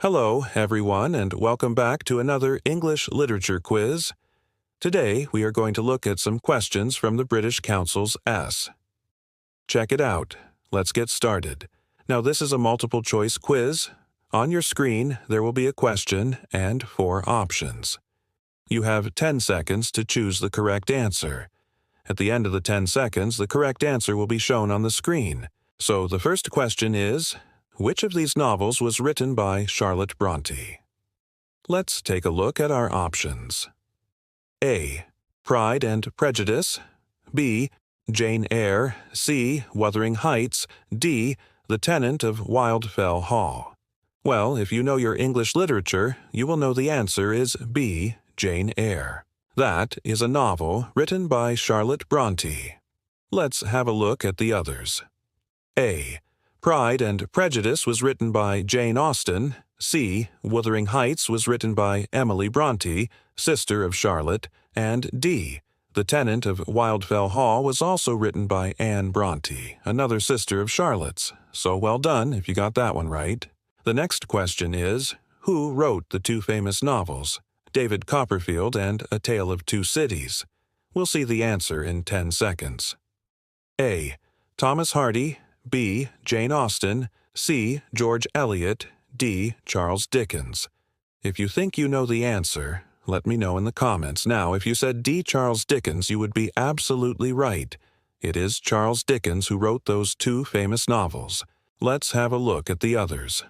Hello, everyone, and welcome back to another English Literature quiz. Today, we are going to look at some questions from the British Council's S. Check it out. Let's get started. Now, this is a multiple-choice quiz. On your screen, there will be a question and 4 options. You have 10 seconds to choose the correct answer. At the end of the 10 seconds, the correct answer will be shown on the screen. So, the first question is, which of these novels was written by Charlotte Bronte? Let's take a look at our options. A. Pride and Prejudice. B. Jane Eyre. C. Wuthering Heights. D. The Tenant of Wildfell Hall. Well, if you know your English literature, you will know the answer is B. Jane Eyre. That is a novel written by Charlotte Bronte. Let's have a look at the others. A. Pride and Prejudice was written by Jane Austen. C. Wuthering Heights was written by Emily Bronte, sister of Charlotte. And D. The Tenant of Wildfell Hall was also written by Anne Bronte, another sister of Charlotte's. So well done if you got that one right. The next question is, who wrote the 2 famous novels, David Copperfield and A Tale of Two Cities? We'll see the answer in 10 seconds. A. Thomas Hardy. B. Jane Austen. C. George Eliot. D. Charles Dickens. If you think you know the answer, let me know in the comments. Now, if you said D. Charles Dickens, you would be absolutely right. It is Charles Dickens who wrote those 2 famous novels. Let's have a look at the others.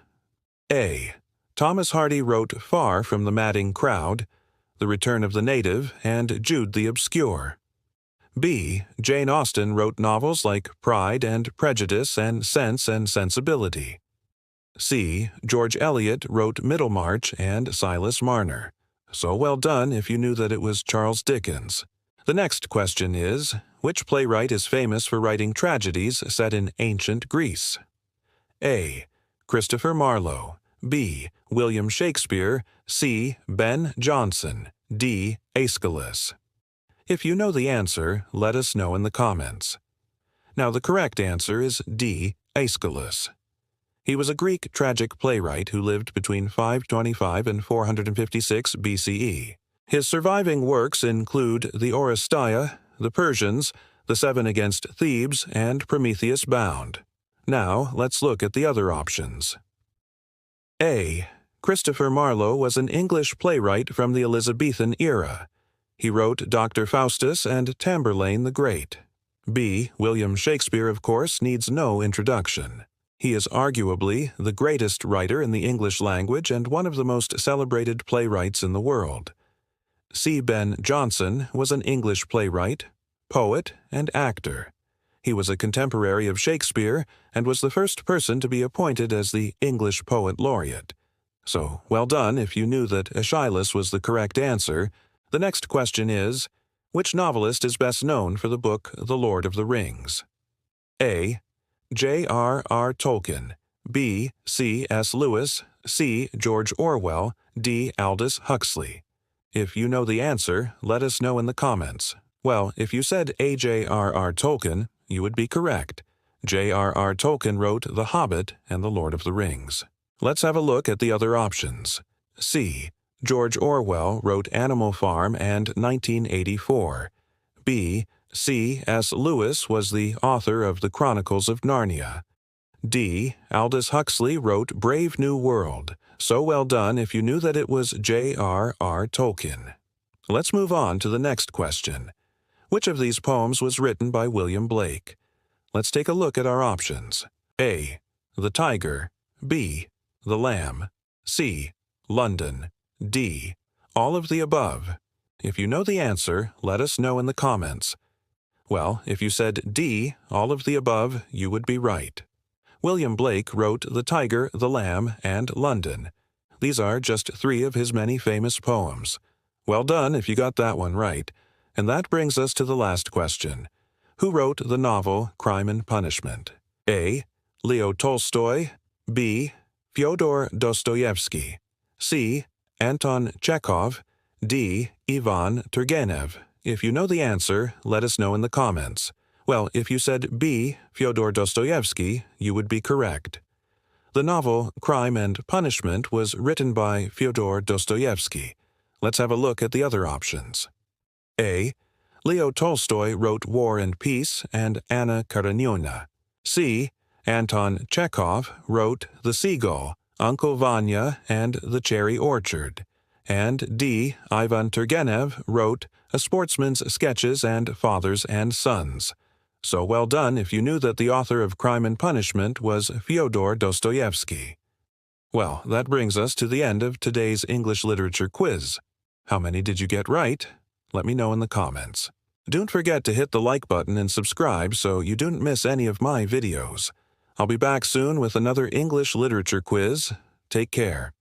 A. Thomas Hardy wrote Far from the Madding Crowd, The Return of the Native, and Jude the Obscure. B. Jane Austen wrote novels like Pride and Prejudice and Sense and Sensibility. C. George Eliot wrote Middlemarch and Silas Marner. So well done if you knew that it was Charles Dickens. The next question is, which playwright is famous for writing tragedies set in ancient Greece? A. Christopher Marlowe. B. William Shakespeare. C. Ben Jonson. D. Aeschylus. If you know the answer, let us know in the comments. Now, the correct answer is D. Aeschylus. He was a Greek tragic playwright who lived between 525 and 456 BCE. His surviving works include the Oresteia, the Persians, the 7 Against Thebes, and Prometheus Bound. Now, let's look at the other options. A. Christopher Marlowe was an English playwright from the Elizabethan era. He wrote Dr. Faustus and Tamburlaine the Great. B. William Shakespeare, of course, needs no introduction. He is arguably the greatest writer in the English language and one of the most celebrated playwrights in the world. C. Ben Jonson was an English playwright, poet, and actor. He was a contemporary of Shakespeare and was the first person to be appointed as the English Poet Laureate. So, well done if you knew that Aeschylus was the correct answer. The next question is, which novelist is best known for the book The Lord of the Rings? A. J.R.R. Tolkien. B. C.S. Lewis. C. George Orwell. D. Aldous Huxley. If you know the answer, let us know in the comments. Well, if you said A.J.R.R. Tolkien, you would be correct. J.R.R. Tolkien wrote The Hobbit and The Lord of the Rings. Let's have a look at the other options. C. George Orwell wrote Animal Farm and 1984. B. C.S. Lewis was the author of The Chronicles of Narnia. D. Aldous Huxley wrote Brave New World. So well done if you knew that it was J.R.R. Tolkien. Let's move on to the next question. Which of these poems was written by William Blake? Let's take a look at our options. A. The Tiger. B. The Lamb. C. London. D. All of the above. If you know the answer, let us know in the comments. Well, if you said D, all of the above, you would be right. William Blake wrote The Tiger, the Lamb, and London. These are just 3 of his many famous poems. Well done if you got that one right. And that brings us to the last question. Who wrote the novel Crime and Punishment? A. Leo Tolstoy. B. Fyodor Dostoevsky. C. Anton Chekhov. D. Ivan Turgenev. If you know the answer, let us know in the comments. Well, if you said B. Fyodor Dostoevsky, you would be correct. The novel Crime and Punishment was written by Fyodor Dostoevsky. Let's have a look at the other options. A. Leo Tolstoy wrote War and Peace and Anna Karenina. C. Anton Chekhov wrote The Seagull, Uncle Vanya, and The Cherry Orchard. And D. Ivan Turgenev wrote A Sportsman's Sketches and Fathers and Sons. So well done if you knew that the author of Crime and Punishment was Fyodor Dostoevsky. Well, that brings us to the end of today's English Literature quiz. How many did you get right? Let me know in the comments. Don't forget to hit the like button and subscribe so you don't miss any of my videos. I'll be back soon with another English Literature quiz. Take care.